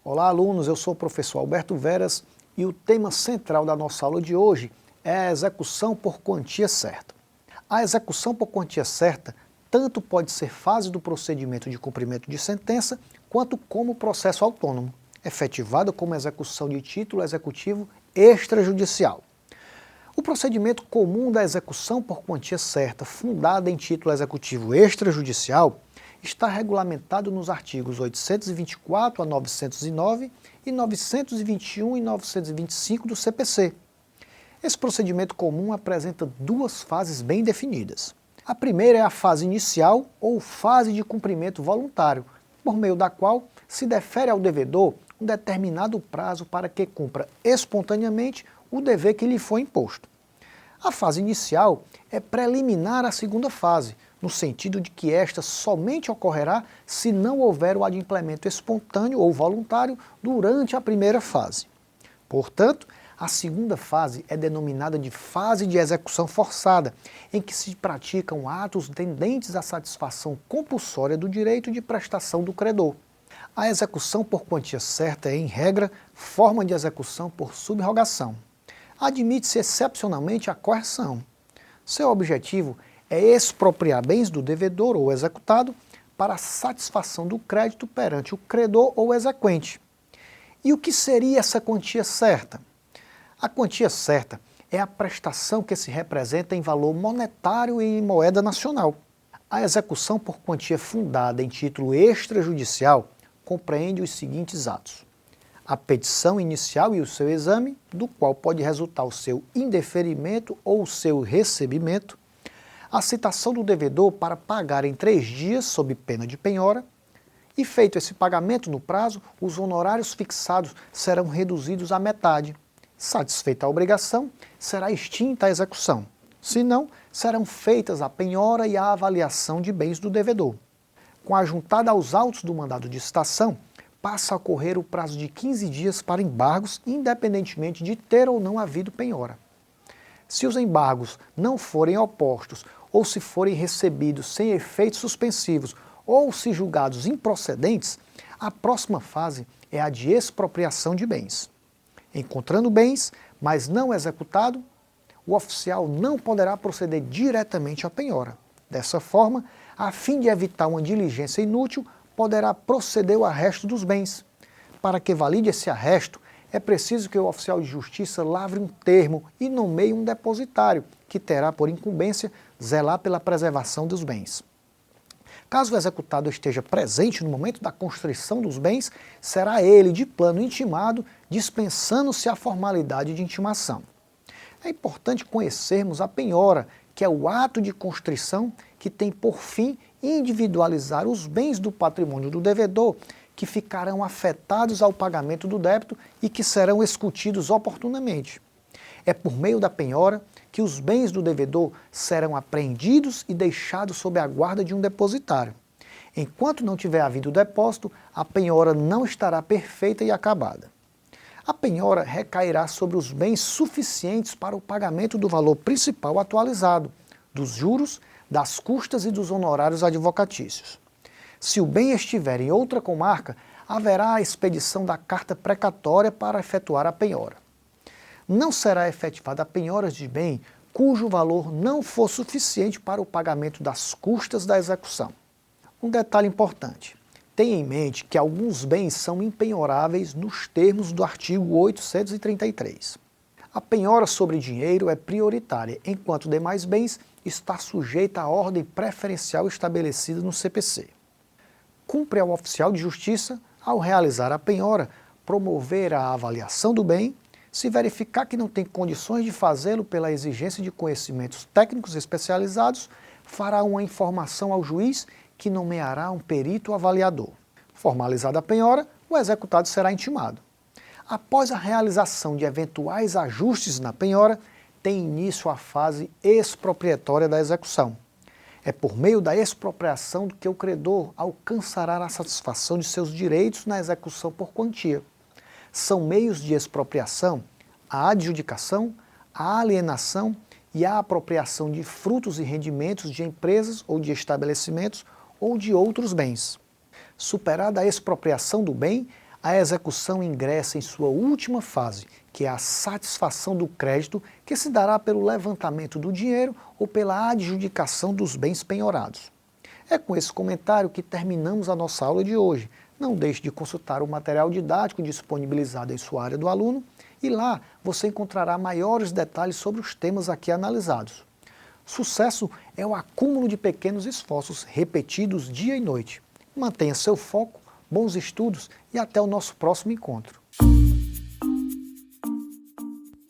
Olá, alunos, eu sou o professor Alberto Veras e o tema central da nossa aula de hoje é a execução por quantia certa. A execução por quantia certa tanto pode ser fase do procedimento de cumprimento de sentença, quanto como processo autônomo, efetivado como execução de título executivo extrajudicial. O procedimento comum da execução por quantia certa, fundada em título executivo extrajudicial, está regulamentado nos artigos 824 a 909 e 921 e 925 do CPC. Esse procedimento comum apresenta duas fases bem definidas. A primeira é a fase inicial ou fase de cumprimento voluntário, por meio da qual se defere ao devedor um determinado prazo para que cumpra espontaneamente o dever que lhe foi imposto. A fase inicial é preliminar à segunda fase, no sentido de que esta somente ocorrerá se não houver o adimplemento espontâneo ou voluntário durante a primeira fase. Portanto, a segunda fase é denominada de fase de execução forçada, em que se praticam atos tendentes à satisfação compulsória do direito de prestação do credor. A execução por quantia certa é, em regra, forma de execução por subrogação. Admite-se excepcionalmente a coerção. Seu objetivo é expropriar bens do devedor ou executado para a satisfação do crédito perante o credor ou exequente. E o que seria essa quantia certa? A quantia certa é a prestação que se representa em valor monetário e em moeda nacional. A execução por quantia fundada em título extrajudicial compreende os seguintes atos: a petição inicial e o seu exame, do qual pode resultar o seu indeferimento ou o seu recebimento, a citação do devedor para pagar em 3 dias sob pena de penhora, e feito esse pagamento no prazo, os honorários fixados serão reduzidos à metade. Satisfeita a obrigação, será extinta a execução. Se não, serão feitas a penhora e a avaliação de bens do devedor. Com a juntada aos autos do mandado de citação, passa a correr o prazo de 15 dias para embargos, independentemente de ter ou não havido penhora. Se os embargos não forem opostos ou se forem recebidos sem efeitos suspensivos ou se julgados improcedentes, a próxima fase é a de expropriação de bens. Encontrando bens, mas não executado, o oficial não poderá proceder diretamente à penhora. Dessa forma, a fim de evitar uma diligência inútil, poderá proceder ao arresto dos bens. Para que valide esse arresto, é preciso que o oficial de justiça lavre um termo e nomeie um depositário, que terá por incumbência zelar pela preservação dos bens. Caso o executado esteja presente no momento da constrição dos bens, será ele, de plano, intimado, dispensando-se a formalidade de intimação. É importante conhecermos a penhora, que é o ato de constrição que tem por fim individualizar os bens do patrimônio do devedor, que ficarão afetados ao pagamento do débito e que serão escutidos oportunamente. É por meio da penhora que os bens do devedor serão apreendidos e deixados sob a guarda de um depositário. Enquanto não tiver havido depósito, a penhora não estará perfeita e acabada. A penhora recairá sobre os bens suficientes para o pagamento do valor principal atualizado, dos juros, das custas e dos honorários advocatícios. Se o bem estiver em outra comarca, haverá a expedição da carta precatória para efetuar a penhora. Não será efetivada a penhora de bem cujo valor não for suficiente para o pagamento das custas da execução. Um detalhe importante: tenha em mente que alguns bens são impenhoráveis nos termos do artigo 833. A penhora sobre dinheiro é prioritária, enquanto demais bens está sujeita à ordem preferencial estabelecida no CPC. Cumpre ao oficial de justiça, ao realizar a penhora, promover a avaliação do bem. Se verificar que não tem condições de fazê-lo pela exigência de conhecimentos técnicos especializados, fará uma informação ao juiz, que nomeará um perito avaliador. Formalizada a penhora, o executado será intimado. Após a realização de eventuais ajustes na penhora, tem início a fase expropriatória da execução. É por meio da expropriação que o credor alcançará a satisfação de seus direitos na execução por quantia. São meios de expropriação a adjudicação, a alienação e a apropriação de frutos e rendimentos de empresas ou de estabelecimentos ou de outros bens. Superada a expropriação do bem, a execução ingressa em sua última fase, que é a satisfação do crédito, que se dará pelo levantamento do dinheiro ou pela adjudicação dos bens penhorados. É com esse comentário que terminamos a nossa aula de hoje. Não deixe de consultar o material didático disponibilizado em sua área do aluno e lá você encontrará maiores detalhes sobre os temas aqui analisados. Sucesso é o acúmulo de pequenos esforços repetidos dia e noite. Mantenha seu foco, bons estudos e até o nosso próximo encontro.